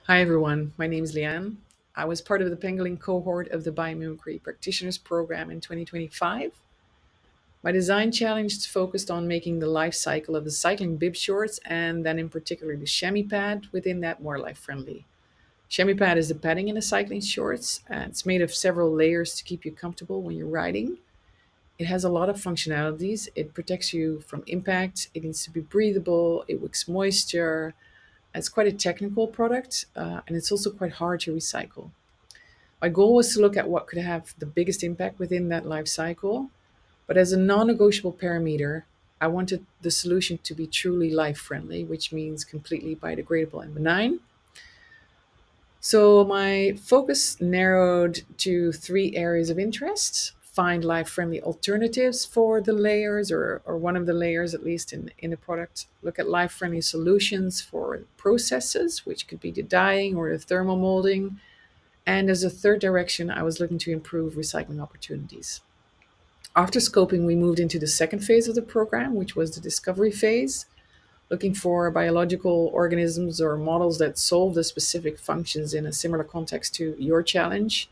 Hi everyone, my name is Lian. I was part of the pangolin cohort of the Biomimicry Practitioners program in 2025. My design challenge focused on making the life cycle of the cycling bib shorts and then in particular the chamois pad within that more life friendly. Chamois pad is the padding in the cycling shorts. It's made of several layers to keep you comfortable when you're riding. It has a lot of functionalities. It protects you from impact. It needs to be breathable. It wicks moisture. It's quite a technical product, and it's also quite hard to recycle. My goal was to look at what could have the biggest impact within that life cycle, but as a non negotiable parameter, I wanted the solution to be truly life friendly, which means completely biodegradable and benign. So my focus narrowed to three areas of interest: find life friendly alternatives for the layers, or one of the layers at least in the product, look at life friendly solutions for processes, which could be the dyeing or the thermal molding. And as a third direction, I was looking to improve recycling opportunities. After scoping, we moved into the second phase of the program, which was the discovery phase, looking for biological organisms or models that solve the specific functions in a similar context to your challenge.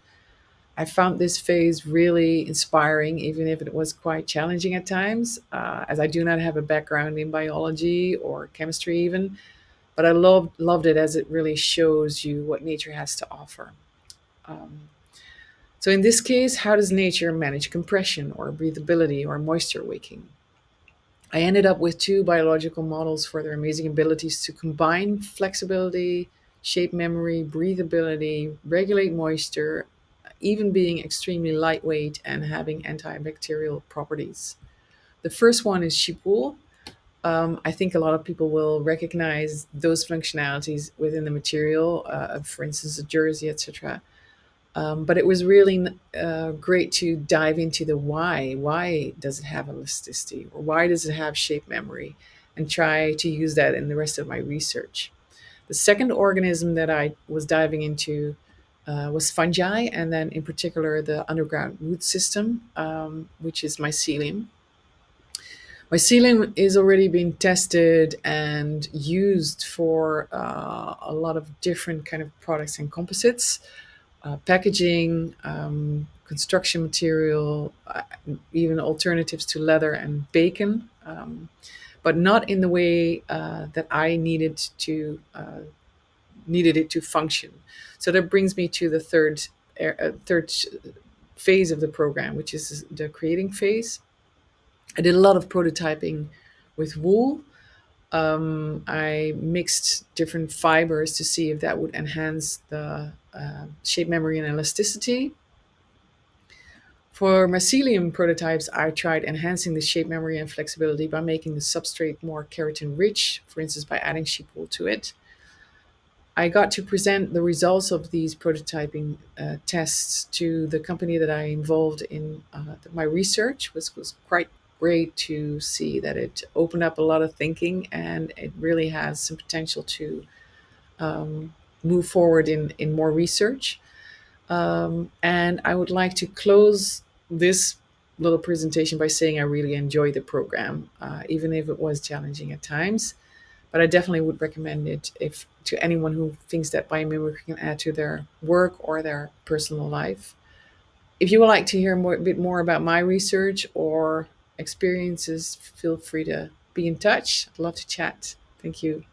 I found this phase really inspiring, even if it was quite challenging at times, as I do not have a background in biology or chemistry, even. But I loved it as it really shows you what nature has to offer. Um, so, in this case, how does nature manage compression or breathability or moisture wicking? I ended up with two biological models for their amazing abilities to combine flexibility, shape memory, breathability, regulate moisture, even being extremely lightweight and having antibacterial properties. The first one is sheep wool. I think a lot of people will recognize those functionalities within the material, for instance, a jersey, etc. But it was really great to dive into the why. Why does it have elasticity? Or why does it have shape memory? And try to use that in the rest of my research. The second organism that I was diving into was fungi, and then in particular the underground root system, which is mycelium. Mycelium is already being tested and used for a lot of different kind of products and composites, packaging, construction material, even alternatives to leather and bacon, but not in the way that I needed it to function. So that brings me to the third phase of the program, which is the creating phase. I did a lot of prototyping with wool. I mixed different fibers to see if that would enhance the shape memory and elasticity. For mycelium prototypes, I tried enhancing the shape memory and flexibility by making the substrate more keratin rich, for instance, by adding sheep wool to it. I got to present the results of these prototyping tests to the company that I involved in my research, which was quite great to see that it opened up a lot of thinking and it really has some potential to um, move forward in more research. And I would like to close this little presentation by saying I really enjoyed the program, even if it was challenging at times. But I definitely would recommend it if to anyone who thinks that biomimicry can add to their work or their personal life. If you would like to hear a bit more about my research or experiences, feel free to be in touch. I'd love to chat. Thank you.